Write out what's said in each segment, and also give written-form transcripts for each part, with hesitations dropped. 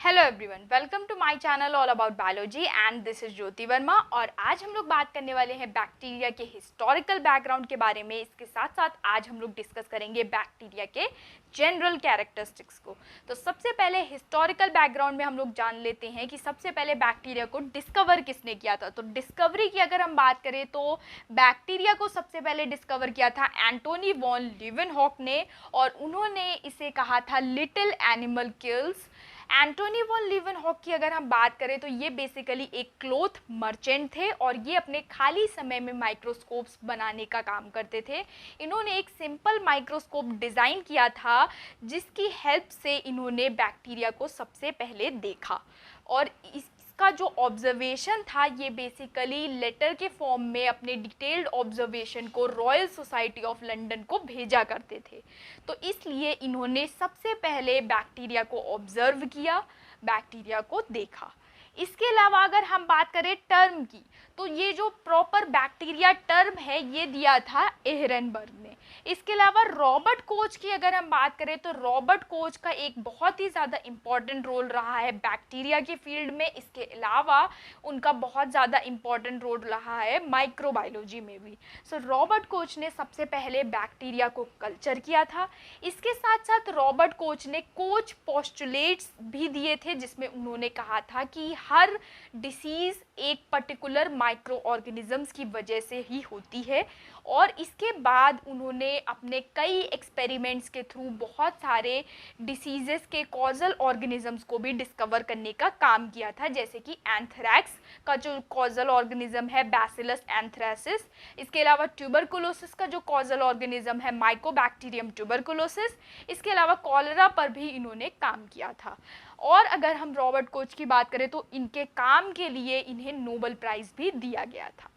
Hello everyone, welcome to my channel all about biology and this is Jyoti Verma. और आज हम लोग बात करने वाले हैं बैक्टीरिया के हिस्टोरिकल बैकग्राउंड के बारे में। इसके साथ साथ आज हम लोग डिस्कस करेंगे बैक्टीरिया के जनरल कैरेक्टरिस्टिक्स को। तो सबसे पहले हिस्टोरिकल बैकग्राउंड में हम लोग जान लेते हैं कि सबसे पहले बैक्टीरिया को डिस्कवर किसने किया था। तो डिस्कवरी की अगर हम बात करें तो बैक्टीरिया को सबसे पहले डिस्कवर किया था एंटोनी वॉन लीवेनहॉक ने, और उन्होंने इसे कहा था little animal kills. Antony von Leeuwenhoek की अगर हम बात करें तो ये बेसिकली एक क्लॉथ मर्चेंट थे और ये अपने खाली समय में माइक्रोस्कोप्स बनाने का काम करते थे। इन्होंने एक सिंपल माइक्रोस्कोप डिज़ाइन किया था जिसकी हेल्प से इन्होंने बैक्टीरिया को सबसे पहले देखा, और इसका जो ऑब्जर्वेशन था ये बेसिकली लेटर के फॉर्म में अपने डिटेल्ड ऑब्जर्वेशन को रॉयल सोसाइटी ऑफ लंदन को भेजा करते थे। तो इसलिए इन्होंने सबसे पहले बैक्टीरिया को ऑब्जर्व किया, बैक्टीरिया को देखा। इसके अलावा अगर हम बात करें टर्म की, तो ये जो प्रॉपर बैक्टीरिया टर्म है ये दिया था एहरनबर्ग ने। इसके अलावा रॉबर्ट कोच की अगर हम बात करें तो रॉबर्ट कोच का एक बहुत ही ज़्यादा इम्पॉर्टेंट रोल रहा है बैक्टीरिया के फील्ड में। इसके अलावा उनका बहुत ज़्यादा इम्पॉर्टेंट रोल रहा है माइक्रोबायोलॉजी में भी। सो रॉबर्ट कोच ने सबसे पहले बैक्टीरिया को कल्चर किया था। इसके साथ साथ रॉबर्ट कोच ने कोच पोस्टुलेट्स भी दिए थे जिसमें उन्होंने कहा था कि हर डिसीज़ एक पर्टिकुलर माइक्रो ऑर्गेनिजम्स की वजह से ही होती है। और इसके बाद उन्होंने अपने कई एक्सपेरिमेंट्स के थ्रू बहुत सारे डिसीज़ेस के कॉजल ऑर्गेनिजम्स को भी डिस्कवर करने का काम किया था, जैसे कि एंथ्रैक्स का जो कॉजल ऑर्गेनिज्म है बैसिलस एंथ्रासिस। इसके अलावा ट्यूबरकुलोसिस का जो कॉजल ऑर्गेनिज्म है माइकोबैक्टीरियम ट्यूबरकुलोसिस। इसके अलावा कॉलरा पर भी इन्होंने काम किया था। और अगर हम रॉबर्ट कोच की बात करें तो इनके काम के लिए इन्हें नोबेल प्राइज़ भी दिया गया था।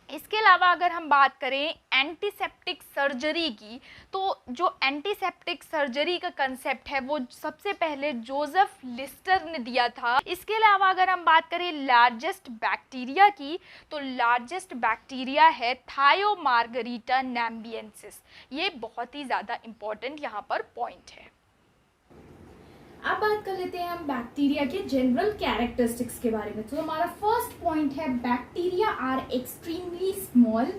इसके अलावा अगर हम बात करें एंटीसेप्टिक सर्जरी की, तो जो एंटीसेप्टिक सर्जरी का कंसेप्ट है वो सबसे पहले जोसेफ लिस्टर ने दिया था। इसके अलावा अगर हम बात करें लार्जेस्ट बैक्टीरिया की, तो लार्जेस्ट बैक्टीरिया है थायोमार्गरिटा नैम्बियंसिस। ये बहुत ही ज़्यादा इम्पोर्टेंट यहाँ पर पॉइंट है। अब बात कर लेते हैं हम बैक्टीरिया के जनरल कैरेक्टरिस्टिक्स के बारे में। तो हमारा फर्स्ट पॉइंट है bacteria are extremely small,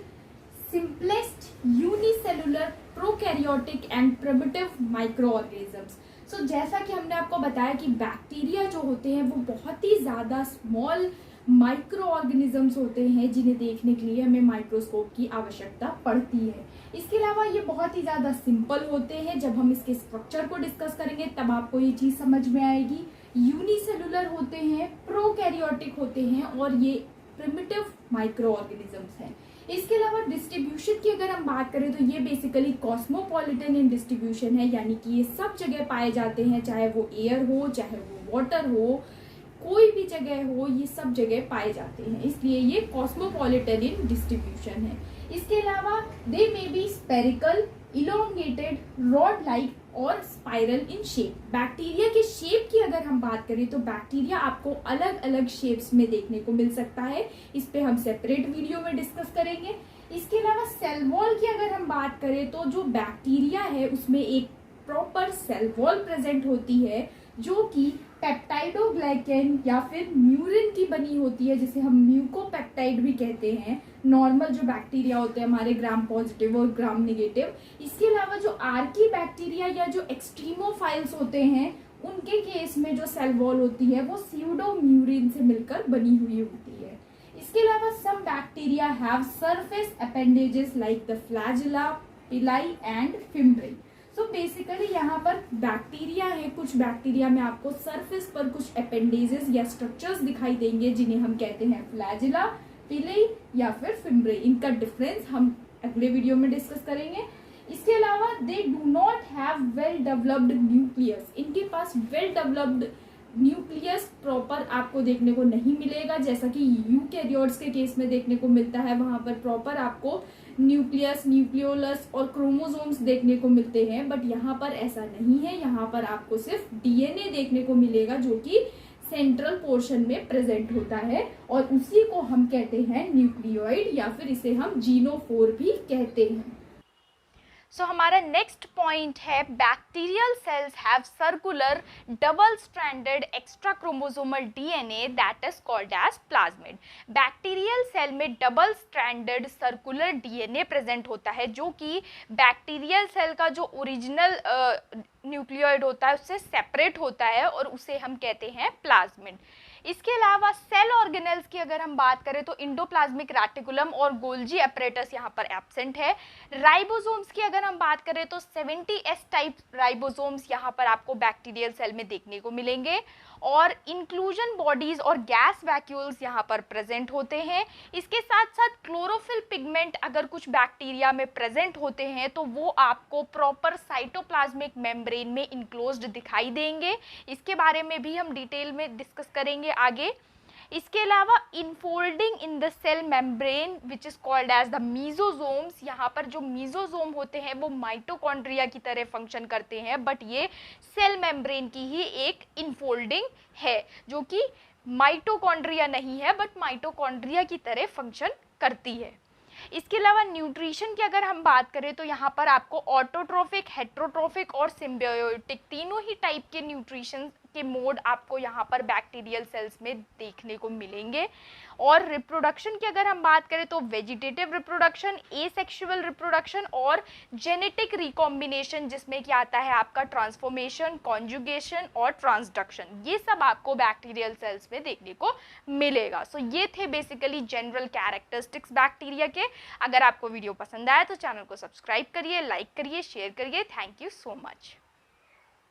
simplest, unicellular, prokaryotic and primitive micro organisms. So जैसा कि हमने आपको बताया कि बैक्टीरिया जो होते हैं वो बहुत ही ज़्यादा स्मॉल माइक्रो ऑर्गेनिजम्स होते हैं जिन्हें देखने के लिए हमें माइक्रोस्कोप की आवश्यकता पड़ती है। इसके अलावा ये बहुत ही ज़्यादा सिंपल होते हैं। जब हम इसके स्ट्रक्चर को डिस्कस करेंगे तब आपको ये चीज़ समझ में आएगी। यूनिसेलुलर होते हैं, प्रोकैरियोटिक होते हैं और ये प्रिमिटिव माइक्रो ऑर्गेनिजम्स हैं। इसके अलावा डिस्ट्रीब्यूशन की अगर हम बात करें तो ये बेसिकली कॉस्मोपॉलिटन इन डिस्ट्रीब्यूशन है, यानी कि ये सब जगह पाए जाते हैं, चाहे वो एयर हो, चाहे वो वाटर हो, कोई भी जगह हो, ये सब जगह पाए जाते हैं, इसलिए ये कॉस्मोपॉलिटन इन डिस्ट्रीब्यूशन है। इसके अलावा they may be spherical, elongated, rod like और स्पाइरल इन शेप। बैक्टीरिया के शेप की अगर हम बात करें तो बैक्टीरिया आपको अलग अलग शेप्स में देखने को मिल सकता है, इस पे हम सेपरेट वीडियो में डिस्कस करेंगे। इसके अलावा सेल वॉल की अगर हम बात करें तो जो बैक्टीरिया है उसमें एक प्रॉपर सेल वॉल प्रेजेंट होती है जो कि पेप्टाइडोग्लाइकेन या फिर म्यूरिन की बनी होती है, जिसे हम म्यूकोपेप्टाइड भी कहते हैं। नॉर्मल जो बैक्टीरिया होते हैं हमारे ग्राम पॉजिटिव और ग्राम नेगेटिव। इसके अलावा जो आर्की बैक्टीरिया या जो एक्सट्रीमोफाइल्स होते हैं उनके केस में जो सेल वॉल होती है वो स्यूडोम्यूरिन से मिलकर बनी हुई होती है। इसके अलावा some bacteria have surface appendages like the flagella, pili and fimbriae. So basically यहाँ पर बैक्टीरिया है, कुछ बैक्टीरिया में आपको सरफेस पर कुछ अपेंडेजेस या स्ट्रक्चर्स दिखाई देंगे जिन्हें हम कहते हैं फ्लैजिला, पिलाई या फिर फिम्ब्री। इनका डिफरेंस हम अगले वीडियो में डिस्कस करेंगे। इसके अलावा they do not have well developed nucleus. इनके पास वेल डेवलप्ड न्यूक्लियस प्रॉपर आपको देखने को नहीं मिलेगा, जैसा कि यूकैरियोट्स के केस में देखने को मिलता है। वहां पर प्रॉपर आपको न्यूक्लियस, न्यूक्लियोलस और क्रोमोसोम्स देखने को मिलते हैं, बट यहाँ पर ऐसा नहीं है। यहाँ पर आपको सिर्फ डीएनए देखने को मिलेगा जो कि सेंट्रल पोर्शन में प्रेजेंट होता है और उसी को हम कहते हैं न्यूक्लियोइड या फिर इसे हम जीनोफोर भी कहते हैं। सो हमारा नेक्स्ट पॉइंट है bacterial cells have circular double stranded extra chromosomal DNA that is called as plasmid. Bacterial cell में double stranded circular DNA present होता है जो कि बैक्टीरियल सेल का जो ओरिजिनल न्यूक्लियोइड होता है उससे सेपरेट होता है और उसे हम कहते हैं प्लाज्मिड। इसके अलावा सेल ऑर्गेनेल्स की अगर हम बात करें तो इंडोप्लाज्मिक रेटिकुलम और गोल्जी अपरेटस यहाँ पर एब्सेंट है। राइबोसोम्स की अगर हम बात करें तो 70S टाइप राइबोसोम्स यहाँ पर आपको बैक्टीरियल सेल में देखने को मिलेंगे और इंक्लूजन बॉडीज और गैस वैक्यूल्स यहाँ पर प्रेजेंट होते हैं। इसके साथ साथ क्लोरोफिल पिगमेंट अगर कुछ बैक्टीरिया में प्रेजेंट होते हैं तो वो आपको प्रॉपर साइटोप्लाज्मिक मेम्ब्रेन में इनक्लोज्ड दिखाई देंगे। इसके बारे में भी हम डिटेल में डिस्कस करेंगे आगे। इसके अलावा infolding in the cell membrane which is called as the mesosomes, यहाँ पर जो मीजोजोम होते हैं वो माइटोकॉन्ड्रिया की तरह फंक्शन करते हैं बट ये सेल मेम्ब्रेन की ही एक इनफोल्डिंग है जो कि माइटोकॉन्ड्रिया नहीं है बट माइटोकॉन्ड्रिया की तरह फंक्शन करती है। इसके अलावा न्यूट्रिशन की अगर हम बात करें तो यहाँ पर आपको ऑटोट्रोफिक, हेट्रोट्रोफिक और सिम्बायोटिक तीनों ही टाइप के न्यूट्रिशन के मोड आपको यहाँ पर बैक्टीरियल सेल्स में देखने को मिलेंगे। और रिप्रोडक्शन की अगर हम बात करें तो वेजिटेटिव रिप्रोडक्शन, एसेक्सुअल रिप्रोडक्शन और जेनेटिक रिकॉम्बिनेशन जिसमें क्या आता है आपका ट्रांसफॉर्मेशन, कॉन्जुगेशन और ट्रांसडक्शन, ये सब आपको बैक्टीरियल सेल्स में देखने को मिलेगा। सो ये थे बेसिकली जनरल कैरेक्टरिस्टिक्स बैक्टीरिया के। अगर आपको वीडियो पसंद आया तो चैनल को सब्सक्राइब करिए, लाइक करिए, शेयर करिए। Thank you so much.